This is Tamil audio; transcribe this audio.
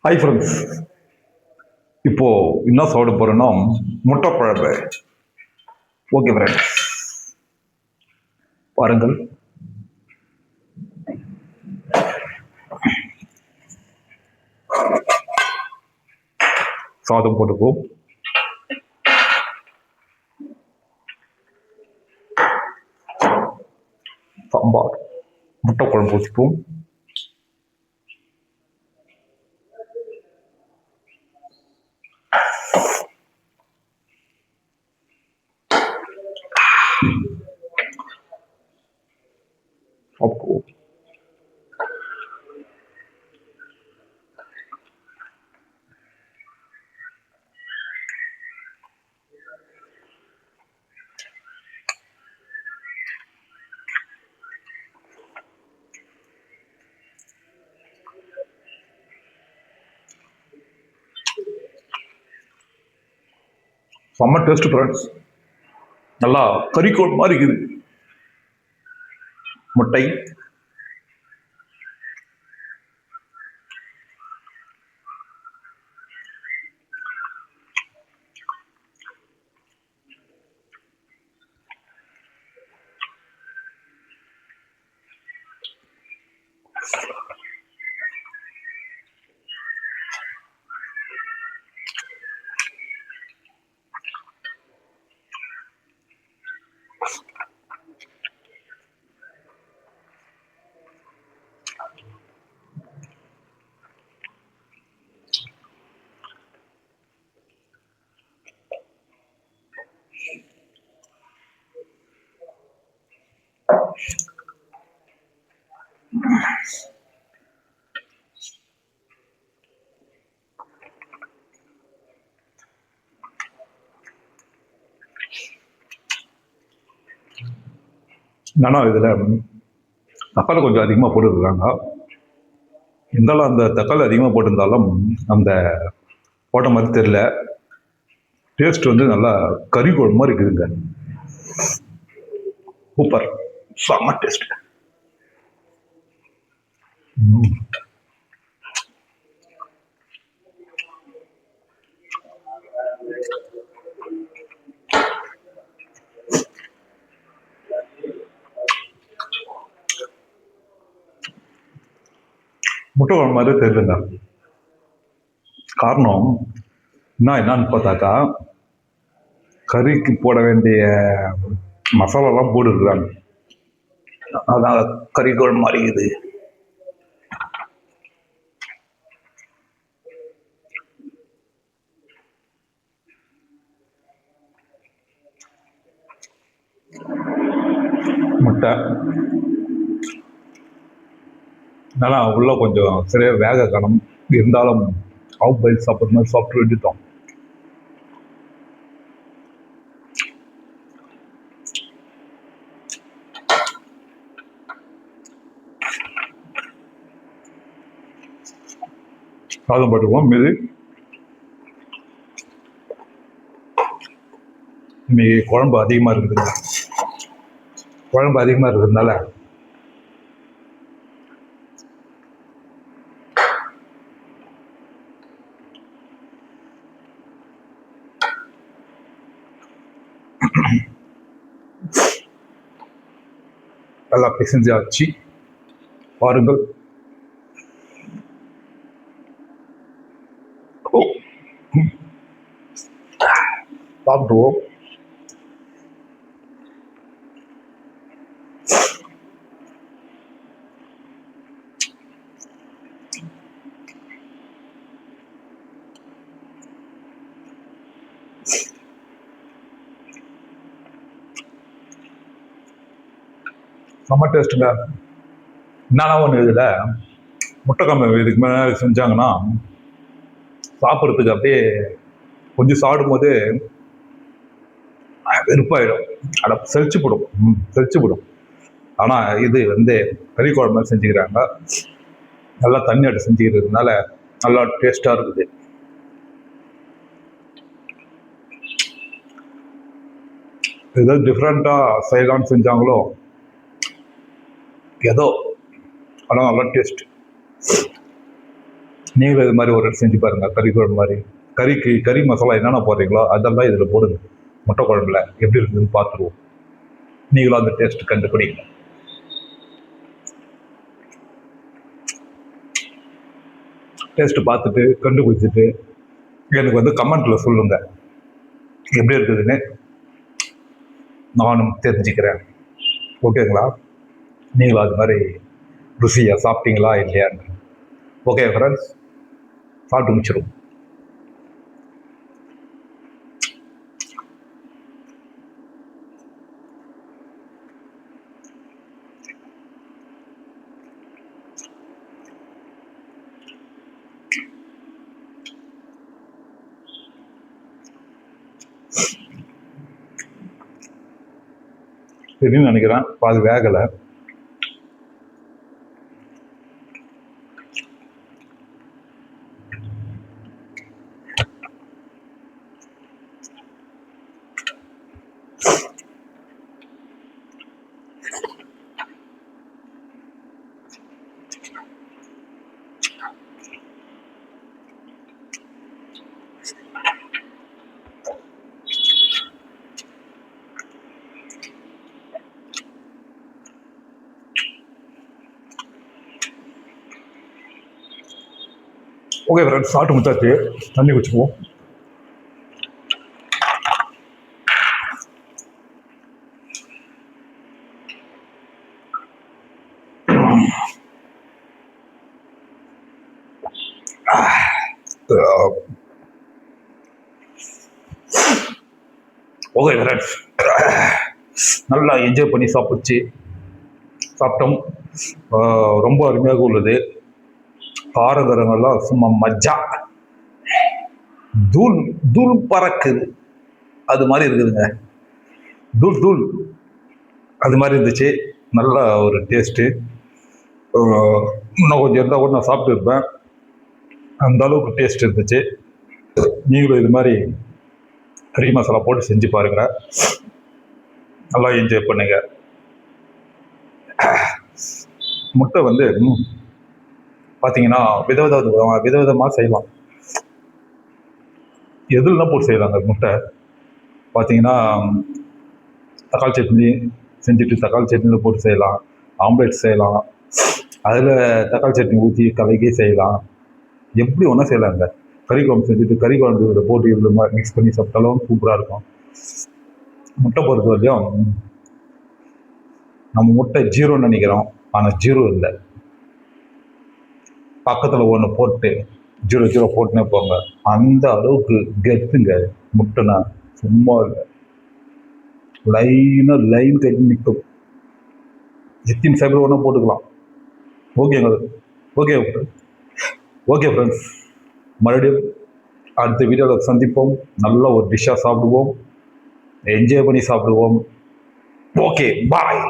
ஹாய் ஃப்ரெண்ட்ஸ், இப்போ என்ன சாப்பிட போறேன்னா முட்டை குழம்பு. ஓகே ஃப்ரெண்ட்ஸ், பாருங்கள். சாதம் போட்டுப்போம். சாம்பார், முட்டை குழம்பு ஊற்றிப்போம். அப்போ செம்ம டேஸ்ட் ஃப்ரெண்ட்ஸ். நல்லா கறிக்கோள் மாதிரி இருக்குது. முட்டை, என்னன்னா இதில் தக்காளி கொஞ்சம் அதிகமாக போட்டுருக்காங்க. இருந்தாலும் அந்த தக்காளி அதிகமாக போட்டிருந்தாலும் அந்த போட்ட மாதிரி தெரியல. டேஸ்ட் வந்து நல்லா கறி குழம்பு மாதிரி இருக்குதுங்க. சூப்பர், செம்ம டேஸ்ட். முட்டை குழம்பு மாதிரி தெரியலங்க. காரணம் என்னன்னு பார்த்தாக்கா, கறிக்கு போட வேண்டிய மசாலாலாம் போட்டுருக்குறாங்க. அதான் கறி குழம்பு மாதிரி இது. முட்டை நல்லா உள்ள கொஞ்சம் சரியாக வேக காணும். இருந்தாலும் ஆஃப் பாயில் சாப்பிட்ற மாதிரி சாப்பிட்டு வேண்டிட்டோம். சாதம் போட்டுக்குவோம். மீது இன்னைக்கு குழம்பு அதிகமாக இருக்குதுங்க. குழம்பு அதிகமாக இருக்கிறதுனால நல்லா பிசைஞ்சாச்சு. பாருங்கள். சாப்பிடுவோம். செம்ம டேஸ்ட்டுங்க. என்னன்னா ஒன்று, இதில் முட்டை குழம்பு இதுக்கு மேலே செஞ்சாங்கன்னா சாப்பிட்றதுக்கு அப்படியே கொஞ்சம் சாப்பிடும் போது வெறுப்பாயிடும். செரிச்சு போடும். ஆனால் இது வந்து கறி குழம்பு செஞ்சுக்கிறாங்க. நல்லா தண்ணி ஆட்டு செஞ்சுக்கிறதுனால நல்லா டேஸ்ட்டாக இருக்குது. ஏதோ டிஃப்ரெண்ட்டாக செய்யலான்னு செஞ்சாங்களோ ஏதோ, ஆனால் நல்லா டேஸ்ட். நீங்களும் இது மாதிரி ஒரு செஞ்சு பாருங்கள். கறி குழம்பு மாதிரி கறி மசாலா என்னென்ன போடுறீங்களோ அதெல்லாம் இதில் போடுங்க. முட்டை குழம்புல எப்படி இருக்குதுன்னு பார்த்துருவோம். நீங்களும் அந்த டேஸ்ட் கண்டுபிடிங்க. டேஸ்ட் பார்த்துட்டு கண்டுபிடிச்சிட்டு எனக்கு வந்து கமெண்ட்ல சொல்லுங்க எப்படி இருக்குதுன்னு, நானும் தெரிஞ்சுக்கிறேன். ஓகேங்களா? நீங்களும் அது மாதிரி ருசியாக சாப்பிட்டீங்களா இல்லையான்னு. ஓகே ஃப்ரெண்ட்ஸ், சாப்பிட்டு முடிச்சிடும். சரின்னு நினைக்கிறேன், பாதி வேகலை. ஓகே ஃப்ரெண்ட்ஸ், சாப்பிட்டு முடிச்சாச்சு. தண்ணி குடிச்சுக்குவோம். ஓகே ஃப்ரெண்ட்ஸ், நல்லா என்ஜாய் பண்ணி சாப்பிட்டோம். ரொம்ப அருமையாக உள்ளது. காரகரங்கள்லாம் சும்மா மஜ்ஜா, தூள் தூள் பறக்குது, அது மாதிரி இருக்குதுங்க. தூள் தூள் அது மாதிரி இருந்துச்சு. நல்ல ஒரு டேஸ்ட்டு. இன்னும் கொஞ்சம் இருந்தால் கூட நான் சாப்பிட்டு இருப்பேன், அந்த அளவுக்கு டேஸ்ட் இருந்துச்சு. நீங்களும் இது மாதிரி கறி மசாலா போட்டு செஞ்சு பாருங்க, நல்லா என்ஜாய் பண்ணுங்க. முட்டை வந்து பார்த்தீங்கன்னா விதவிதமாக செய்யலாம். எதுலாம் போட்டு செய்யலாங்க முட்டை பார்த்தீங்கன்னா, தக்காளி சட்னி செஞ்சுட்டு தக்காளி சட்னியில் போட்டு செய்யலாம், ஆம்லேட் செய்யலாம், அதில் தக்காளி சட்னி ஊற்றி கலக்கி செய்யலாம், எப்படி ஒன்றா செய்யலாங்க. கறி குழம்பு செஞ்சுட்டு கறி குழம்பு இதில் போட்டு இதில் மிக்ஸ் பண்ணி சாப்பிட்டாலும் சூப்பராக இருக்கும். முட்டை பொறுத்த வரையும் நம்ம முட்டை ஜீரோன்னு நினைக்கிறோம், ஆனால் ஜீரோ இல்லை. பக்கத்தில் ஒன்று போட்டு 0 போட்டுனே போங்க, அந்த அளவுக்கு கெத்துங்க முட்டைனா. சும்மா இல்லை, லைன் கட்டி நிற்கும். எத்தனை சைபர் ஒன்றா போட்டுக்கலாம். ஓகேங்க. ஓகே ஓகே ஃப்ரெண்ட்ஸ், மறுபடியும் அடுத்த வீடியோவில் சந்திப்போம். நல்ல ஒரு டிஷ்ஷாக சாப்பிடுவோம், என்ஜாய் பண்ணி சாப்பிடுவோம். ஓகே, பாய்.